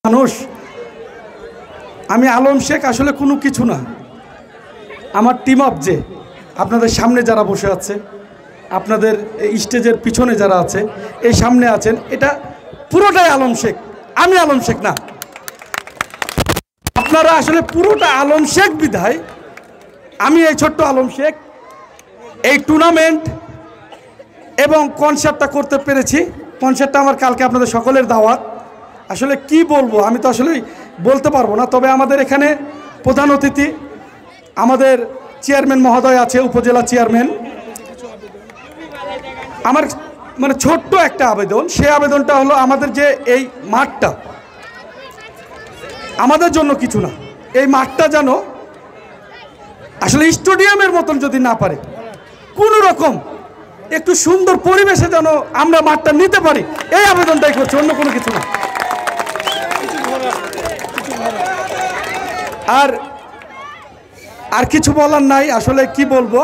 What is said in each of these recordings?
মানুষ আমি আলম শেখ আসলে কোনো কিছু না। আমার টিম আপ যে আপনাদের সামনে যারা বসে আছে, আপনাদের স্টেজের পিছনে যারা আছে, এই সামনে আছেন, এটা পুরোটাই আলম শেখ। আমি আলম শেখ না, আপনারা আসলে পুরোটা আলম শেখ বিধায় আমি এই ছোট্ট আলম শেখ এই টুর্নামেন্ট এবং কনসার্টটা করতে পেরেছি। কনসার্টটা আমার কালকে আপনাদের সকলের দাওয়াত। আসলে কি বলবো, আমি তো আসলে বলতে পারবো না। তবে আমাদের এখানে প্রধান অতিথি আমাদের চেয়ারম্যান মহোদয় আছে, উপজেলা চেয়ারম্যান। আমার মানে ছোট্ট একটা আবেদন, সেই আবেদনটা হলো আমাদের যে এই মাঠটা আমাদের জন্য কিছু না, এই মাঠটা যেন আসলে স্টেডিয়ামের মতন যদি না পারে, কোনো রকম একটু সুন্দর পরিবেশে যেন আমরা মাঠটা নিতে পারি, এই আবেদনটাই করছি, অন্য কোনো কিছু না। আর কিছু বলার নাই। আসলে কি বলবো,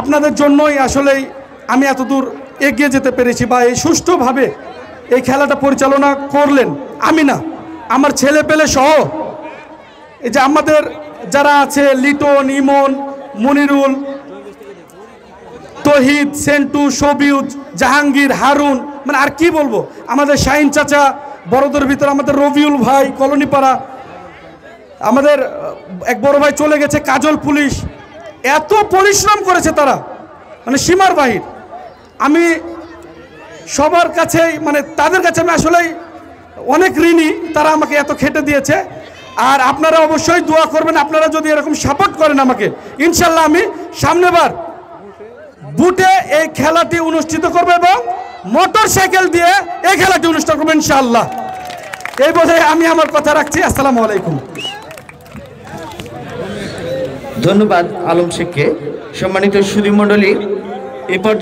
আপনাদের জন্যই আসলেই আমি এতদূর এগিয়ে যেতে পেরেছি, বা এই সুষ্ঠুভাবে এই খেলাটা পরিচালনা করলেন আমি না, আমার ছেলে পেলে সহ এই যে আমাদের যারা আছে, লিটন, ইমন, মনিরুল, তহিদ, সেন্টু, সবিউজ, জাহাঙ্গীর, হারুন, মানে আর কি বলবো, আমাদের শাহিন চাচা, বড়দের ভিতর আমাদের রবিউল ভাই, কলোনিপাড়া, আমাদের এক বড় ভাই চলে গেছে, কাজল পুলিশ, এত পরিশ্রম করেছে তারা, মানে সীমার বাহির। আমি সবার কাছে, মানে তাদের কাছে আমি আসলেই অনেক ঋণী, তারা আমাকে এত খেটে দিয়েছে। আর আপনারা অবশ্যই দোয়া করবেন, আপনারা যদি এরকম সাপোর্ট করেন আমাকে, ইনশাল্লাহ আমি সামনেবার বুটে এই খেলাটি অনুষ্ঠিত করবো এবং মোটর সাইকেল দিয়ে এই খেলাটি অনুষ্ঠিত করবো ইনশাআল্লাহ। এই বলে আমি আমার কথা রাখছি। আসসালামু আলাইকুম। ধন্যবাদ আলম শেখকে। সম্মানিত সুধী মণ্ডলী, এরপর